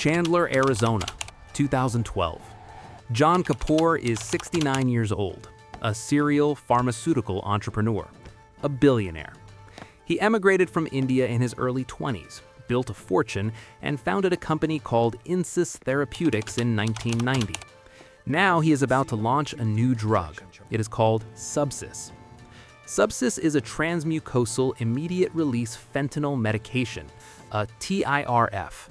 Chandler, Arizona, 2012. John Kapoor is 69 years old, a serial pharmaceutical entrepreneur, a billionaire. He emigrated from India in his early 20s, built a fortune, and founded a company called Insys Therapeutics in 1990. Now he is about to launch a new drug. It is called Subsys. Subsys is a transmucosal immediate-release fentanyl medication, a TIRF.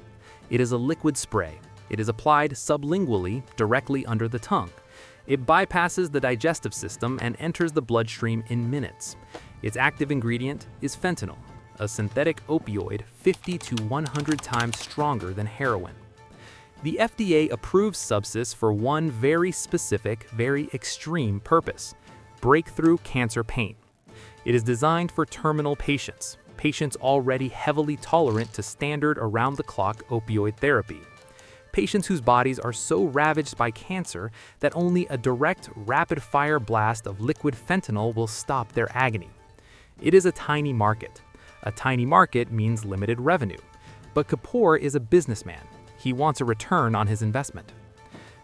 It is a liquid spray. It is applied sublingually, directly under the tongue. It bypasses the digestive system and enters the bloodstream in minutes. Its active ingredient is fentanyl, a synthetic opioid 50 to 100 times stronger than heroin. The FDA approves Subsys for one very specific, very extreme purpose: breakthrough cancer pain. It is designed for terminal patients, patients already heavily tolerant to standard around-the-clock opioid therapy. Patients whose bodies are so ravaged by cancer that only a direct, rapid-fire blast of liquid fentanyl will stop their agony. It is a tiny market. A tiny market means limited revenue. But Kapoor is a businessman. He wants a return on his investment.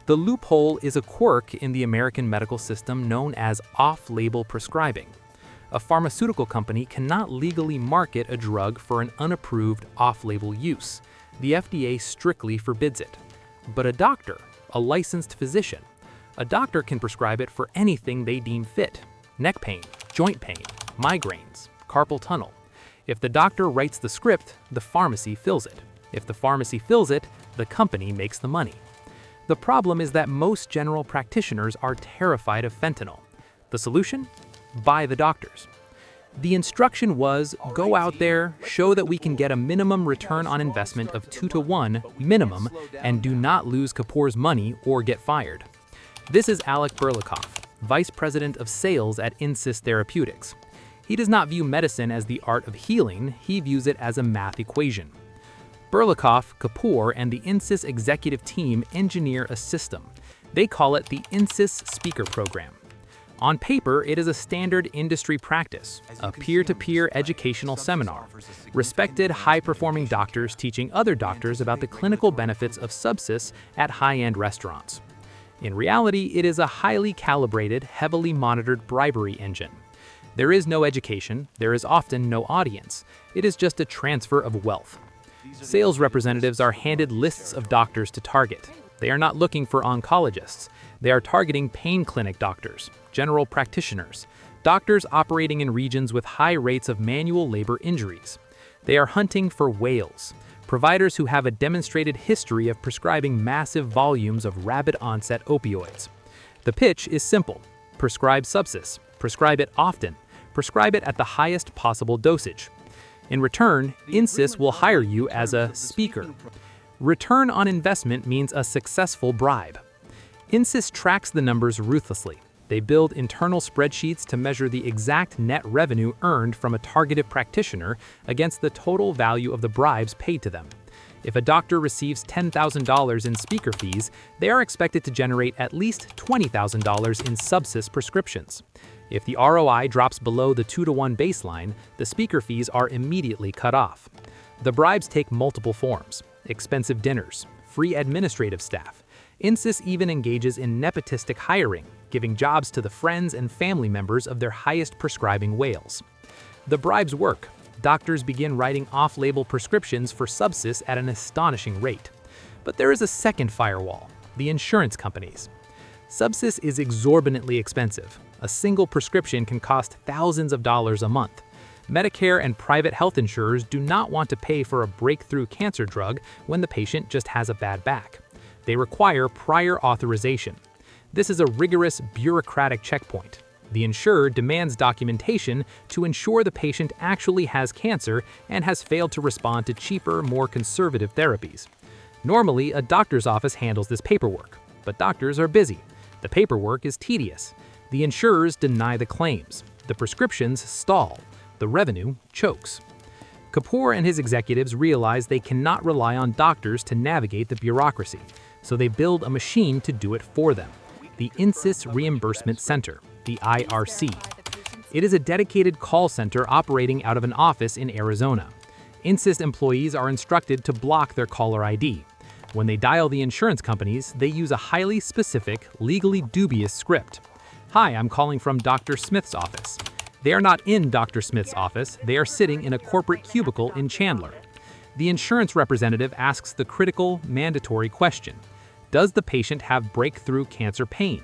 The loophole is a quirk in the American medical system known as off-label prescribing. A pharmaceutical company cannot legally market a drug for an unapproved off-label use. The FDA strictly forbids it. But a doctor, a licensed physician, a doctor can prescribe it for anything they deem fit: neck pain, joint pain, migraines, carpal tunnel. If the doctor writes the script, the pharmacy fills it. If the pharmacy fills it, the company makes the money. The problem is that most general practitioners are terrified of fentanyl. The solution? Buy the doctors. The instruction was, go out there, show that we can get a minimum return on investment of 2 to 1 minimum, and do not lose Kapoor's money or get fired. This is Alec Burlikoff, Vice President of Sales at Insys Therapeutics. He does not view medicine as the art of healing, he views it as a math equation. Burlikoff, Kapoor, and the Insys executive team engineer a system. They call it the Insys Speaker Program. On paper, it is a standard industry practice, a peer-to-peer educational seminar. Respected, high-performing doctors teaching other doctors about the clinical benefits of Subsys at high-end restaurants. In reality, it is a highly calibrated, heavily monitored bribery engine. There is no education, there is often no audience. It is just a transfer of wealth. Sales representatives are handed lists of doctors to target. They are not looking for oncologists. They are targeting pain clinic doctors, general practitioners, doctors operating in regions with high rates of manual labor injuries. They are hunting for whales, providers who have a demonstrated history of prescribing massive volumes of rapid-onset opioids. The pitch is simple: prescribe Subsys, prescribe it often, prescribe it at the highest possible dosage. In return, Insys will hire you as a speaker. Return on investment means a successful bribe. Insys tracks the numbers ruthlessly. They build internal spreadsheets to measure the exact net revenue earned from a targeted practitioner against the total value of the bribes paid to them. If a doctor receives $10,000 in speaker fees, they are expected to generate at least $20,000 in Subsys prescriptions. If the ROI drops below the 2 to 1 baseline, the speaker fees are immediately cut off. The bribes take multiple forms: expensive dinners, free administrative staff. Insys even engages in nepotistic hiring, giving jobs to the friends and family members of their highest prescribing whales. The bribes work. Doctors begin writing off-label prescriptions for Subsys at an astonishing rate. But there is a second firewall: the insurance companies. Subsys is exorbitantly expensive. A single prescription can cost thousands of dollars a month. Medicare and private health insurers do not want to pay for a breakthrough cancer drug when the patient just has a bad back. They require prior authorization. This is a rigorous bureaucratic checkpoint. The insurer demands documentation to ensure the patient actually has cancer and has failed to respond to cheaper, more conservative therapies. Normally, a doctor's office handles this paperwork, but doctors are busy. The paperwork is tedious. The insurers deny the claims. The prescriptions stall. The revenue chokes. Kapoor and his executives realize they cannot rely on doctors to navigate the bureaucracy, so they build a machine to do it for them: the Insys Reimbursement Center, the IRC. It is a dedicated call center operating out of an office in Arizona. Insys employees are instructed to block their caller ID. When they dial the insurance companies, they use a highly specific, legally dubious script. "Hi, I'm calling from Dr. Smith's office." They are not in Dr. Smith's office, they are sitting in a corporate cubicle in Chandler. The insurance representative asks the critical, mandatory question: does the patient have breakthrough cancer pain?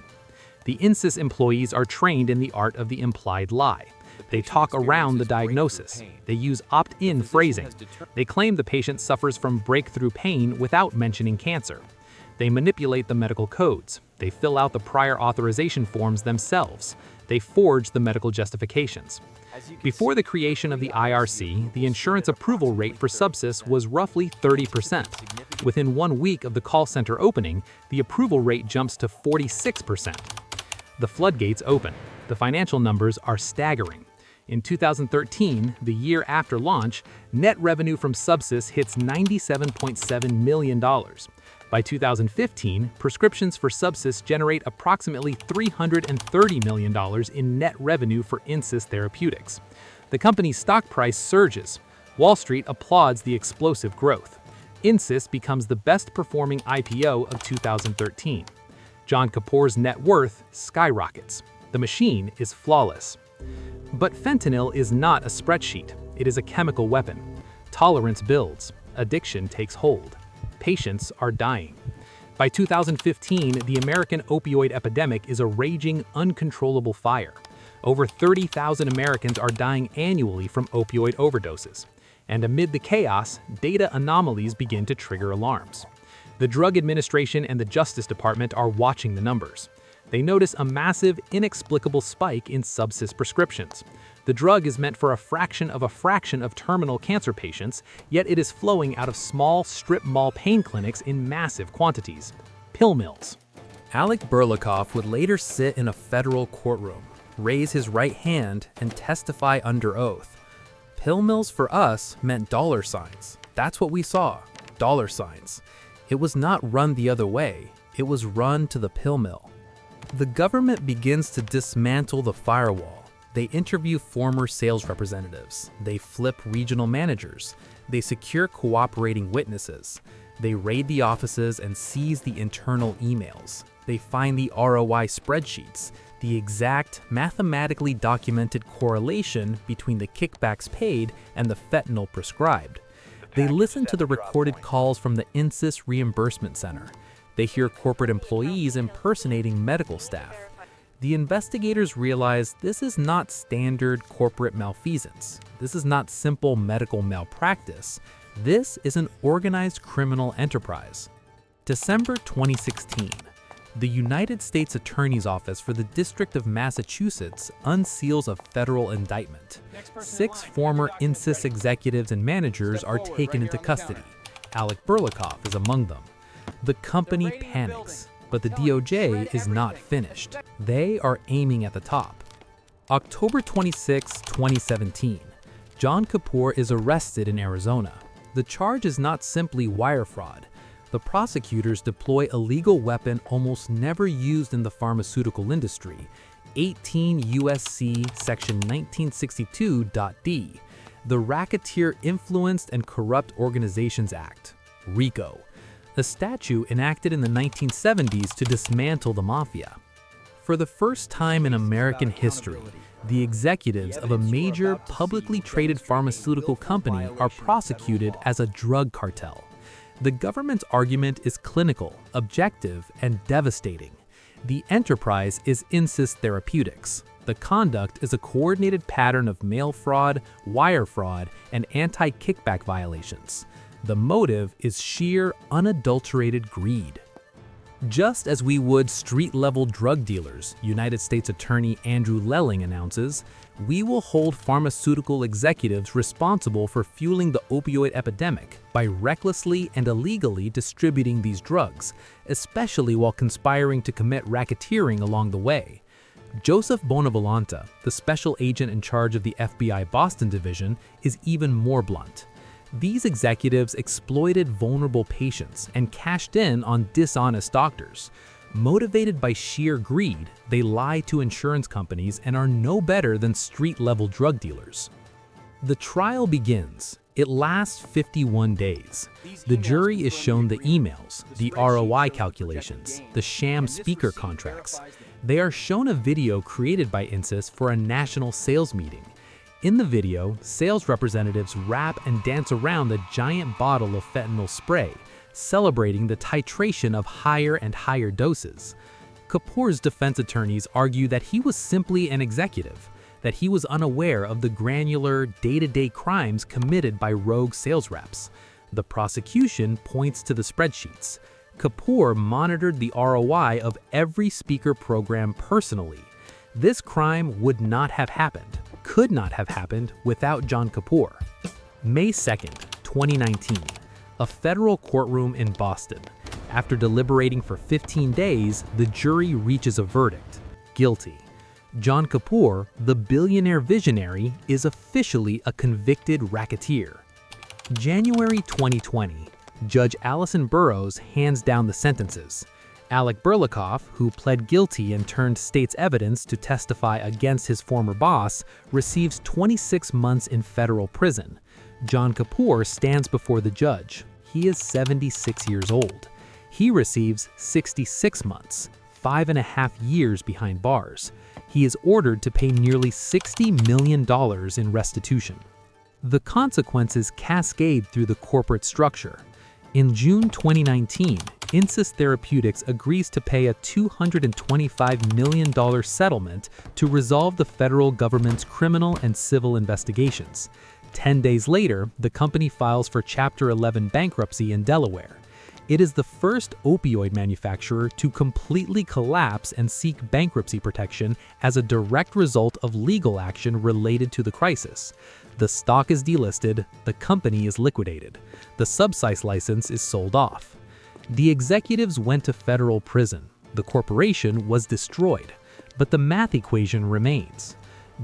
The INSYS employees are trained in the art of the implied lie. They talk around the diagnosis. They use opt-in phrasing. They claim the patient suffers from breakthrough pain without mentioning cancer. They manipulate the medical codes. They fill out the prior authorization forms themselves. They forge the medical justifications. Before the creation of the IRC, the insurance approval rate for sepsis was roughly 30%. Within 1 week of the call center opening, the approval rate jumps to 46%. The floodgates open. The financial numbers are staggering. In 2013, the year after launch, net revenue from sepsis hits $97.7 million. By 2015, prescriptions for sepsis generate approximately $330 million in net revenue for INSYS Therapeutics. The company's stock price surges. Wall Street applauds the explosive growth. INSYS becomes the best-performing IPO of 2013. John Kapoor's net worth skyrockets. The machine is flawless. But fentanyl is not a spreadsheet. It is a chemical weapon. Tolerance builds. Addiction takes hold. Patients are dying. By 2015, the American opioid epidemic is a raging, uncontrollable fire. Over 30,000 Americans are dying annually from opioid overdoses. And amid the chaos, data anomalies begin to trigger alarms. The Drug Administration and the Justice Department are watching the numbers. They notice a massive, inexplicable spike in sepsis prescriptions. The drug is meant for a fraction of terminal cancer patients, yet it is flowing out of small strip mall pain clinics in massive quantities. Pill mills. Alec Burlikoff would later sit in a federal courtroom, raise his right hand, and testify under oath. Pill mills for us meant dollar signs. That's what we saw, dollar signs. It was not run the other way, it was run to the pill mill. The government begins to dismantle the firewall. They interview former sales representatives. They flip regional managers. They secure cooperating witnesses. They raid the offices and seize the internal emails. They find the ROI spreadsheets, the exact mathematically documented correlation between the kickbacks paid and the fentanyl prescribed. They listen to the recorded calls from the INSYS Reimbursement Center. They hear corporate employees impersonating medical staff. The investigators realize this is not standard corporate malfeasance. This is not simple medical malpractice. This is an organized criminal enterprise. December 2016, the United States Attorney's Office for the District of Massachusetts unseals a federal indictment. 6 former INSYS executives and managers are taken into custody. Alec Burlikoff is among them. The company panics, but the DOJ is not finished. They are aiming at the top. October 26, 2017, John Kapoor is arrested in Arizona. The charge is not simply wire fraud. The prosecutors deploy a legal weapon almost never used in the pharmaceutical industry, 18 U.S.C. Section 1962.d, the Racketeer Influenced and Corrupt Organizations Act, RICO, a statute enacted in the 1970s to dismantle the Mafia. For the first time in American history, the executives of a major publicly traded pharmaceutical company are prosecuted as a drug cartel. The government's argument is clinical, objective, and devastating. The enterprise is INSYS Therapeutics. The conduct is a coordinated pattern of mail fraud, wire fraud, and anti-kickback violations. The motive is sheer, unadulterated greed. Just as we would street-level drug dealers, United States Attorney Andrew Lelling announces, we will hold pharmaceutical executives responsible for fueling the opioid epidemic by recklessly and illegally distributing these drugs, especially while conspiring to commit racketeering along the way. Joseph Bonavolanta, the special agent in charge of the FBI Boston Division, is even more blunt. These executives exploited vulnerable patients and cashed in on dishonest doctors. Motivated by sheer greed, they lie to insurance companies and are no better than street-level drug dealers. The trial begins. It lasts 51 days. The jury is shown the emails, the ROI calculations, the sham speaker contracts. They are shown a video created by Insys for a national sales meeting. In the video, sales representatives rap and dance around the giant bottle of fentanyl spray, celebrating the titration of higher and higher doses. Kapoor's defense attorneys argue that he was simply an executive, that he was unaware of the granular, day-to-day crimes committed by rogue sales reps. The prosecution points to the spreadsheets. Kapoor monitored the ROI of every speaker program personally. This crime would not have happened, could not have happened without John Kapoor. May 2nd, 2019, a federal courtroom in Boston. After deliberating for 15 days, the jury reaches a verdict: guilty. John Kapoor, the billionaire visionary, is officially a convicted racketeer. January 2020, Judge Allison Burroughs hands down the sentences. Alec Burlikoff, who pled guilty and turned state's evidence to testify against his former boss, receives 26 months in federal prison. John Kapoor stands before the judge. He is 76 years old. He receives 66 months, 5.5 years behind bars. He is ordered to pay nearly $60 million in restitution. The consequences cascade through the corporate structure. In June 2019, Insys Therapeutics agrees to pay a $225 million settlement to resolve the federal government's criminal and civil investigations. 10 days later, the company files for Chapter 11 bankruptcy in Delaware. It is the first opioid manufacturer to completely collapse and seek bankruptcy protection as a direct result of legal action related to the crisis. The stock is delisted, the company is liquidated. The subsidize license is sold off. The executives went to federal prison. The corporation was destroyed, but the math equation remains.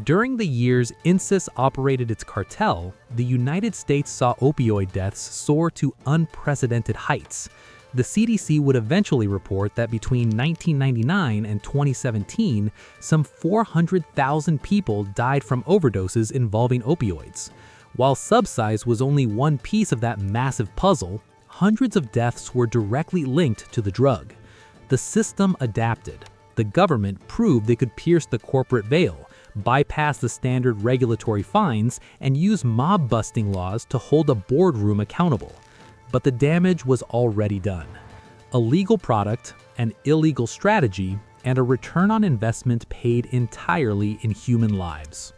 During the years Insys operated its cartel, the United States saw opioid deaths soar to unprecedented heights. The CDC would eventually report that between 1999 and 2017, some 400,000 people died from overdoses involving opioids. While subsidize was only one piece of that massive puzzle, hundreds of deaths were directly linked to the drug. The system adapted. The government proved they could pierce the corporate veil, bypass the standard regulatory fines, and use mob-busting laws to hold a boardroom accountable. But the damage was already done. A legal product, an illegal strategy, and a return on investment paid entirely in human lives.